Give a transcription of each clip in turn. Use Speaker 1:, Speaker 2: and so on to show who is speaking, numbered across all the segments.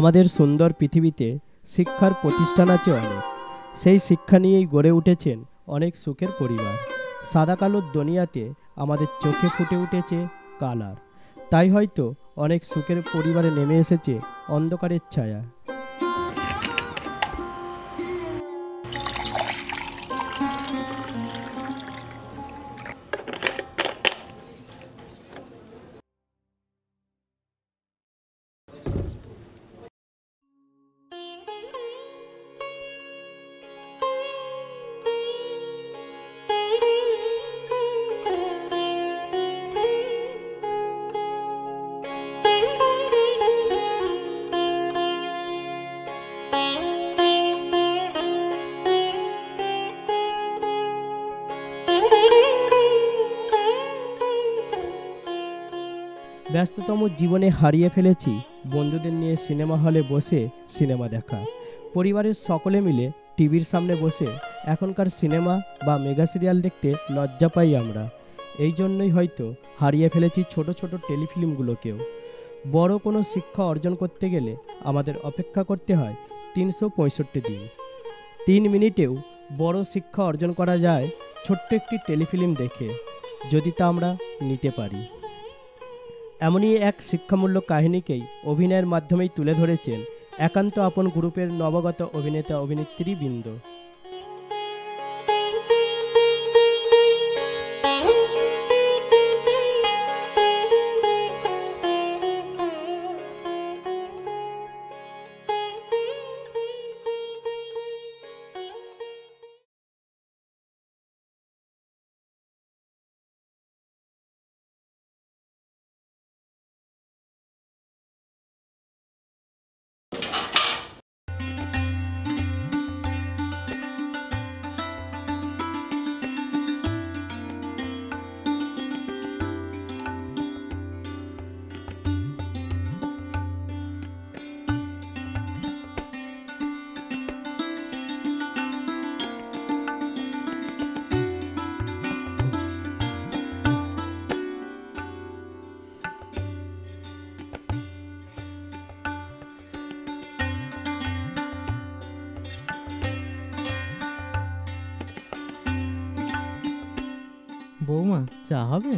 Speaker 1: আমাদের সুন্দর পৃথিবীতে শিক্ষার প্রতিষ্ঠান আছে অনেক। সেই শিক্ষা নিয়েই গড়ে উঠেছেন অনেক সুখের পরিবার। সাদা কালোর দুনিয়াতে আমাদের চোখে ফুটে উঠেছে কালার। তাই হয়তো অনেক সুখের পরিবারে নেমে এসেছে অন্ধকারের ছায়া। ব্যস্ততম জীবনে হারিয়ে ফেলেছি বন্ধুদের নিয়ে সিনেমা হলে বসে সিনেমা দেখা। পরিবারের সকলে মিলে টিভির সামনে বসে এখনকার সিনেমা বা মেগা সিরিয়াল দেখতে লজ্জা পাই আমরা। এই জন্যই হয়তো হারিয়ে ফেলেছি ছোট ছোট টেলিফিল্মগুলোকেও। বড় কোনো শিক্ষা অর্জন করতে গেলে আমাদের অপেক্ষা করতে হয় 365 দিন। 3 মিনিটেও বড় শিক্ষা অর্জন করা যায় ছোট্ট একটি টেলিফিল্ম দেখে, যদি তা আমরা নিতে পারি। এমনই এক শিক্ষামূলক কাহিনীকেই অভিনয়ের মাধ্যমেই তুলে ধরেছেন একান্ত আপন গ্রুপের নবাগত অভিনেতা অভিনেত্রীবৃন্দ।
Speaker 2: বৌমা, চা হবে?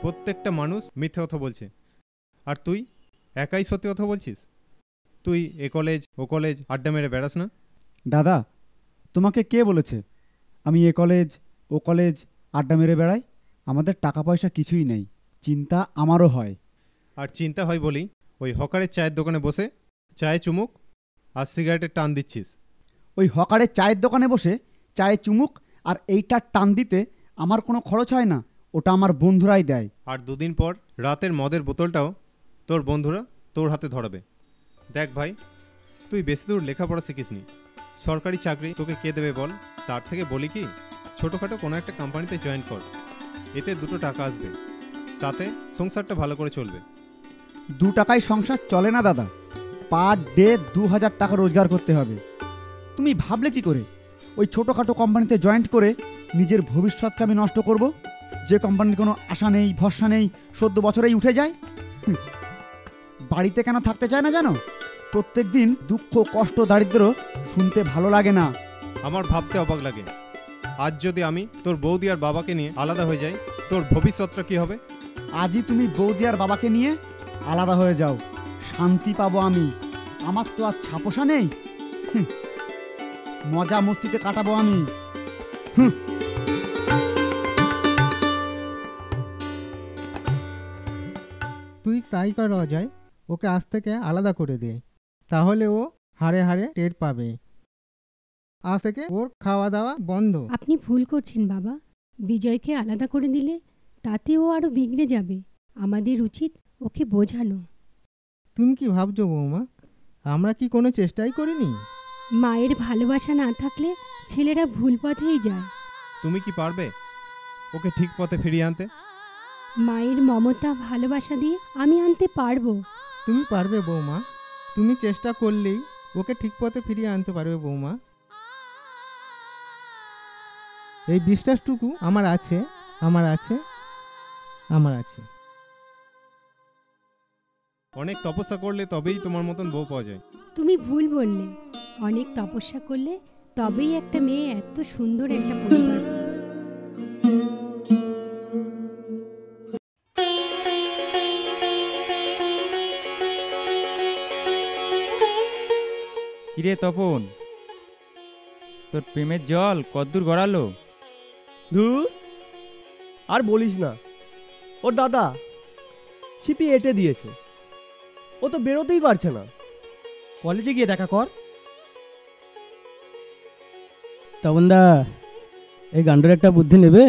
Speaker 3: প্রত্যেকটা মানুষ মিথ্যে কথা বলছে, আর তুই একাই সত্যি কথা বলছিস। তুই এ কলেজ ও কলেজ আড্ডা মেরে বেড়াস না?
Speaker 4: দাদা, তোমাকে কে বলেছে আমি এ কলেজ ও কলেজ আড্ডা মেরে বেড়াই? আমাদের টাকা পয়সা কিছুই নেই, চিন্তা আমারও হয়।
Speaker 3: আর চিন্তা হয় বলেই ওই হকারের চায়ের দোকানে বসে চায়ে চুমুক আর সিগারেটের টান দিচ্ছিস।
Speaker 4: ওই হকারের চায়ের দোকানে বসে চায়ে চুমুক আর এইটার টান দিতে আমার কোনো খরচ হয় না, ওটা আমার বন্ধুরাই দেয়।
Speaker 3: আর দুদিন পর রাতের মদের বোতলটাও তোর বন্ধুরা তোর হাতে ধরাবে। দেখ ভাই, তুই বেশি দূর লেখাপড়া শিখিসনি। সরকারি চাকরি তোকে কে দেবে বল? তার থেকে বলি কি, ছোটোখাটো কোনো একটা কোম্পানিতে জয়েন কর। এতে 2 টাকা আসবে, তাতে সংসারটা ভালো করে চলবে।
Speaker 4: 2 টাকায় সংসার চলে না দাদা, পার ডে 2000 টাকা রোজগার করতে হবে। তুমি ভাবলে কি করে ওই ছোটোখাটো কোম্পানিতে জয়েন্ট করে নিজের ভবিষ্যৎটা আমি নষ্ট করব, যে কোম্পানির কোনো আশা নেই ভরসা নেই, 14 বছরেই উঠে যায়। বাড়িতে কেন থাকতে চায় না জানো? প্রত্যেক দিন দুঃখ কষ্ট দারিদ্র শুনতে ভালো লাগে না।
Speaker 3: আমার ভাবতে অবাক লাগে, আজ যদি আমি তোর বৌদি আর বাবাকে নিয়ে আলাদা হয়ে যাই, তোর ভবিষ্যৎটা কি হবে?
Speaker 4: আজই তুমি বৌদি আর বাবাকে নিয়ে আলাদা হয়ে যাও, শান্তি পাবো আমি। আমার তো আর ছাপোষা নেই, মজা মস্তিতে কাটাবো আমি।
Speaker 2: তুই তাই কর অজয়, ওকে আজ থেকে আলাদা করে দে, তাহলে ও হাড়ে হাড়ে টের পাবে। আজ থেকে ওর খাওয়া দাওয়া বন্ধ।
Speaker 5: আপনি ভুল করছেন বাবা। বিজয়কে আলাদা করে দিলে তাতে ও আরও বিগড়ে যাবে। আমাদের উচিত ওকে বোঝানো।
Speaker 2: তুমি কি ভাবছো বৌমা, আমরা কি কোনো চেষ্টাই করিনি?
Speaker 5: মায়ের ভালোবাসা না থাকলে ছেলেরা ভুল পথেই যায়।
Speaker 3: তুমি কি পারবে ওকে ঠিক পথে ফিরিয়ে আনতে?
Speaker 5: মায়ের মমতা ভালোবাসা দিয়ে আমি আনতে পারবো।
Speaker 2: তুমি পারবে বৌমা, তুমি চেষ্টা করলেই ওকে ঠিক পথে ফিরিয়ে আনতে পারবে বৌমা। এই বিশ্বাসটুকু আমার আছে, আমার আছে, আমার আছে।
Speaker 3: অনেক তপস্যা করলে তবেই তোমার মতন বউ পাওয়া যায়।
Speaker 5: তুমি ভুল বললে। অনেক তপস্যা করলে তবেই একটা মেয়ে এত সুন্দর একটা পরিবার পায়।
Speaker 6: কিরে তপন, তোর প্রেমের জল কদ্দূর গড়ালো?
Speaker 1: ধুর, আর বলিস না। ওর দাদা ছিপি এঁটে দিয়েছে, ও তো বেরোতেই পারছে না। কলেজে গিয়ে দেখা কর। তপনদা, এই গান্ডুর একটা বুদ্ধি নেবে?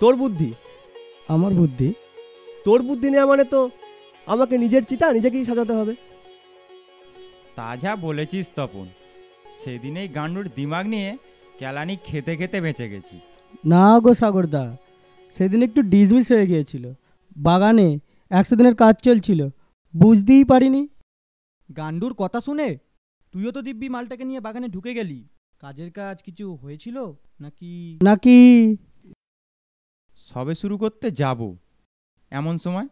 Speaker 1: তোর বুদ্ধি? আমার বুদ্ধি? তোর বুদ্ধি নেওয়া মানে তো আমাকে নিজের চিতা নিজেকেই সাজাতে হবে।
Speaker 6: তা যা বলেছিস তপন, সেদিনেই গান্ডুর দিমাগ নিয়ে কেলানি খেতে খেতে বেঁচে গেছি।
Speaker 1: না গো সাগরদা, সেদিন একটু ডিসমিস হয়ে গিয়েছিল। বাগানে 100 দিনের কাজ চলছিল, বুঝতেই পারিনি।
Speaker 7: গান্ডুর কথা শুনে তুইও তো দিব্যি মালটাকে নিয়ে বাগানে ঢুকে গেলি। কাজের কাজ কিছু হয়েছিল নাকি?
Speaker 1: নাকি
Speaker 6: সবে শুরু করতে যাব, এমন সময়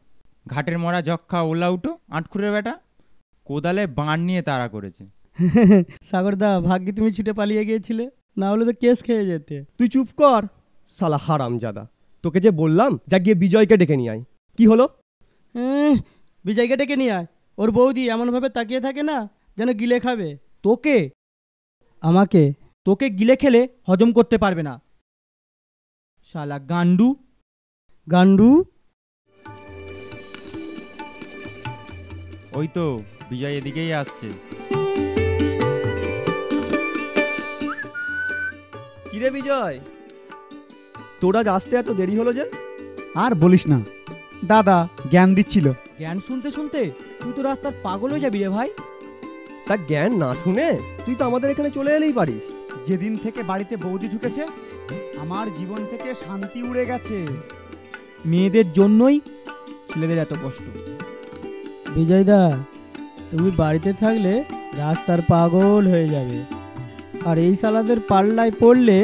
Speaker 6: ঘাটের মরা যক্ষা ওলা উঠো আটখুরের বেটা কোদালে বাঁট নিয়ে তাড়া করেছে।
Speaker 1: সাগরদা, ভাগ্যে তুমি ছুটে পালিয়ে গিয়েছিলে, না হলে তো কেস খেয়ে যেতে। তুই চুপ কর শালা হারামজাদা। তোকে যে বললাম যা গিয়ে বিজয়কে ডেকে নিয়ে আয়, কি হলো? বিজয়কে ডেকে নিয়ে আয়। ওর বৌদি এমনভাবে তাকিয়ে থাকে না যেন গিলে খাবে।
Speaker 7: তোকে
Speaker 1: আমাকে?
Speaker 7: তোকে গিলে খেলে হজম করতে পারবে না শালা গান্ডু।
Speaker 1: গান্ডু?
Speaker 6: ওই তো বিজয় এদিকেই আসছে।
Speaker 1: কিরে বিজয়, তোরা আসতে এত দেরি হলো যে?
Speaker 4: আর বলিস না, দাদা জ্ঞান দিচ্ছিল।
Speaker 7: জ্ঞান শুনতে শুনতে তুই তো রাস্তার পাগল হয়ে যাবি রে ভাই।
Speaker 1: তা জ্ঞান না শুনে তুই তো আমাদের এখানে চলে এলেই পারিস।
Speaker 4: যেদিন থেকে বাড়িতে বৌদি ঢুকেছে আমার জীবন থেকে শান্তি উড়ে গেছে।
Speaker 7: মেয়েদের জন্যই ছেলেদের এত কষ্ট।
Speaker 1: বিজয়দা, তুমি বাড়িতে থাকলে রাস্তার পাগল হয়ে যাবে, আর এই শালাদের পাল্লায় পড়লে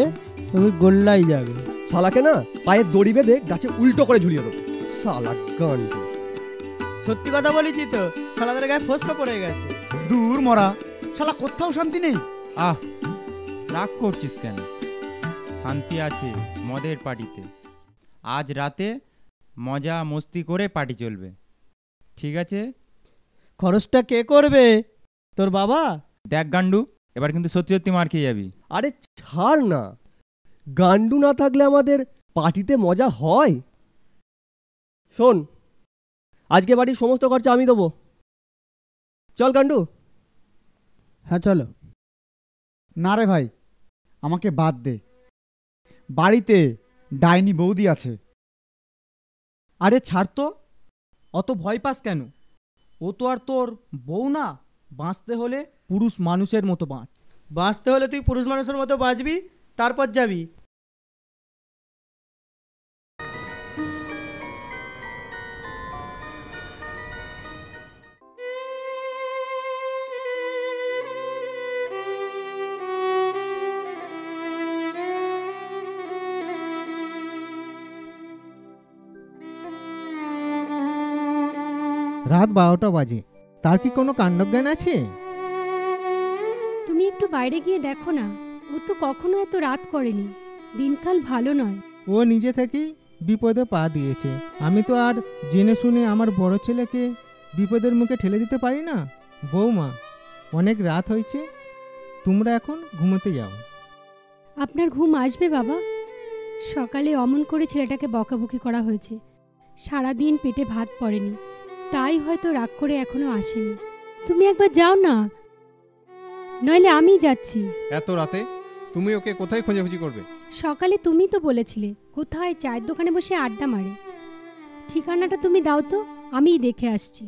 Speaker 1: তুমি গোল্লাই যাবে। শালাকে না পায়ে দড়ি বেঁধে গাছে উল্টো করে ঝুলিয়ে দেবো। শালা গান্ডু। সত্যি কথা বলেছি তো, শালাদের গায়ে ফসকা পড়ে গেছে।
Speaker 4: দূর মরা, শালা কোথাও শান্তি নেই।
Speaker 6: আহ, রাগ করছিস কেন? শান্তি আছে মদের পার্টিতে। আজ রাতে মজা মস্তি করে পার্টি চলবে, ঠিক আছে?
Speaker 1: খরচটা কে করবে? তোর বাবা?
Speaker 6: দেখ গান্ডু, এবার কিন্তু সত্যি সত্যি মার খেয়ে যাবি।
Speaker 1: আরে ছাড় না, গান্ডু না থাকলে আমাদের পার্টিতে মজা হয়? শোন, আজকে বাড়ির সমস্ত খরচা আমি দেবো। চল গান্ডু। হ্যাঁ চলো।
Speaker 4: না রে ভাই, আমাকে বাদ দে। বাড়িতে ডাইনি বৌদি আছে।
Speaker 7: আরে ছাড় তো, অত ভয় পাস কেন? ও তো আর তোর বউ না বাঁচতে হলে পুরুষ মানুষের মতো বাঁচ।
Speaker 1: বাঁচতে হলে তুই পুরুষ মানুষের মতো বাঁচবি, তারপর যাবি।
Speaker 2: রাত 12টা বাজে, তার কি কোনো কাণ্ডজ্ঞান আছে?
Speaker 5: তুমি একটু বাইরে গিয়ে দেখো না, ও তো কখনো এত রাত করেনি। দিনকাল ভালো নয়।
Speaker 2: ও নিজে থেকেই বিপদে পা দিয়েছে। আমি তো আর জেনে শুনে আমার বড় ছেলেকে বিপদের মুখে ঠেলে দিতে পারি না। বৌমা, অনেক রাত হয়েছে, তোমরা এখন ঘুমোতে যাও।
Speaker 5: আপনার ঘুম আসবে বাবা? সকালে অমন করে ছেলেটাকে বকাবকি করা হয়েছে, সারাদিন পেটে ভাত পড়েনি, তাই হয়তো রাগ করে এখনো আসেনি। তুমি একবার যাও না, নইলে আমি যাচ্ছি।
Speaker 3: এত রাতে তুমি ওকে কোথায় খোঁজাখুঁজি করবে?
Speaker 5: সকালে তুমি তো বলেছিলে কোথায় চায়ের দোকানে বসে আড্ডা মারে। ঠিকানাটা তুমি দাও তো, আমিই দেখে আসছি।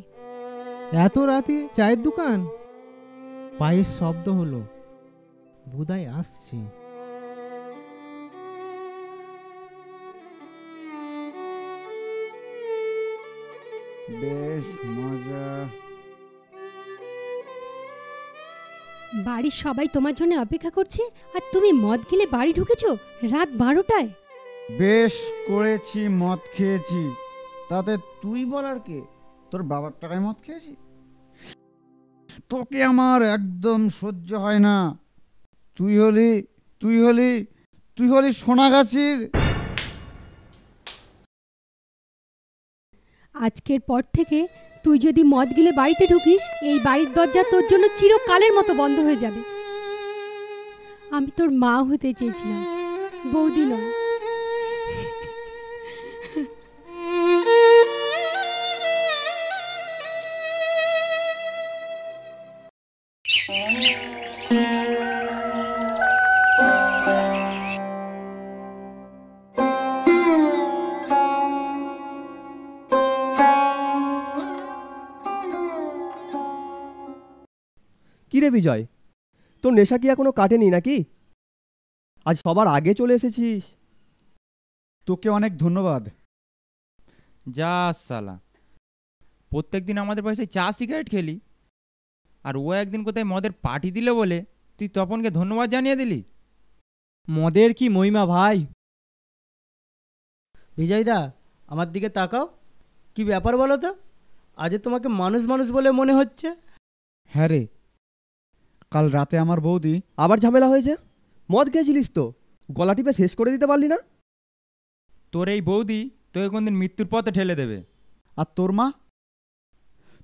Speaker 2: এত রাতে চায়ের দোকান? পায়ের শব্দ হলো, বোধহয় আসছে।
Speaker 4: বেশ মজা।
Speaker 5: বাড়ির সবাই তোমার জন্য অপেক্ষা করছে, আর তুমি মদ গেলে বাড়ি ঢুকেছো রাত 12টায়।
Speaker 4: বেশ করেছি, মদ খেয়েছি, তাতে তুই বলার কে? তোর বাবার টাকায় মদ খেয়েছি? তোকে আমার একদম সহ্য হয় না। তুই হলি তুই হলি তুই হলি সোনাগাছির।
Speaker 5: আজকের পর থেকে তুই যদি মদ গিলে বাড়িতে ঢুকিস, এই বাড়ির দরজা তোর জন্য চিরকালের মতো বন্ধ হয়ে যাবে। আমি তোর মা হতে চেয়েছিলাম, বৌদি নয়।
Speaker 1: কি রে বিজয়, তোর নেশা কি এখনো কাটেনি নাকি? আজ সবার আগে চলে এসেছিস।
Speaker 4: তোকে অনেক ধন্যবাদ।
Speaker 6: যা সালা, প্রত্যেক দিন আমাদের পয়সে চা সিগারেট খেলি, আর ও একদিন কোথায় মদের পার্টি দিল বলে তুই তপনকে ধন্যবাদ জানিয়ে দিলি।
Speaker 7: মদের কি মহিমা ভাই! বিজয়দা, আমার দিকে তাকাও। কি ব্যাপার বলো তো, আজ তোমাকে মানুষ মানুষ বলে মনে হচ্ছে।
Speaker 4: হ্যাঁ রে, কাল রাতে আমার বৌদি।
Speaker 1: আবার ঝামেলা হয়েছে? মদ খেয়েছিলিস তো, গলা টিপে শেষ করে দিতে পারলি না?
Speaker 6: তোর এই বৌদি তোকে কোনদিন মৃত্যুর পথে ঠেলে দেবে।
Speaker 4: আর তোর মা?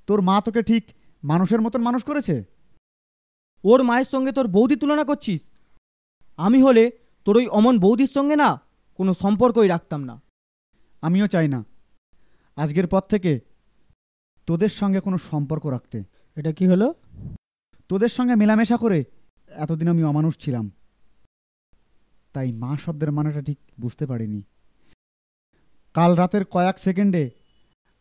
Speaker 4: তোর মা তোকে ঠিক মানুষের মতন মানুষ করেছে?
Speaker 7: ওর মায়ের সঙ্গে তোর বৌদি তুলনা করছিস? আমি হলে তোর ওই অমন বৌদির সঙ্গে না কোনো সম্পর্কই রাখতাম না।
Speaker 4: আমিও চাই না আজকের পর থেকে তোদের সঙ্গে কোনো সম্পর্ক রাখতে।
Speaker 7: এটা কি হলো?
Speaker 4: তোদের সঙ্গে মেলামেশা করে এতদিন আমি অমানুষ ছিলাম, তাই মা শব্দের মানেটা ঠিক বুঝতে পারিনি। কাল রাতের কয়েক সেকেন্ডে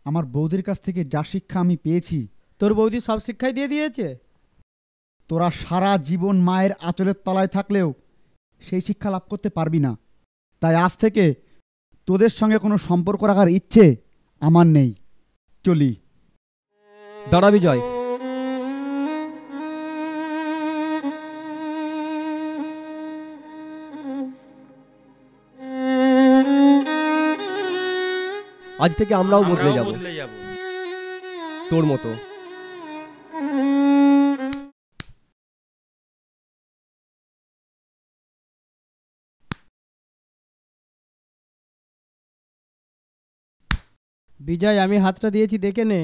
Speaker 4: আমার বৌদির কাছ থেকে যা শিক্ষা আমি পেয়েছি।
Speaker 7: তোর বৌদি সব শিক্ষাই দিয়ে দিয়েছে?
Speaker 4: তোরা সারা জীবন মায়ের আঁচলের তলায় থাকলেও সেই শিক্ষা লাভ করতে পারবি না। তাই আজ থেকে তোদের সঙ্গে কোনো সম্পর্ক রাখার ইচ্ছে আমার নেই। চলি।
Speaker 1: দাঁড়া বিজয়, আজ থেকে আমরাও বদলে যাব তোর মতো।
Speaker 7: বিজয়, আমি হাতটা দিয়েছি, দেখে নে।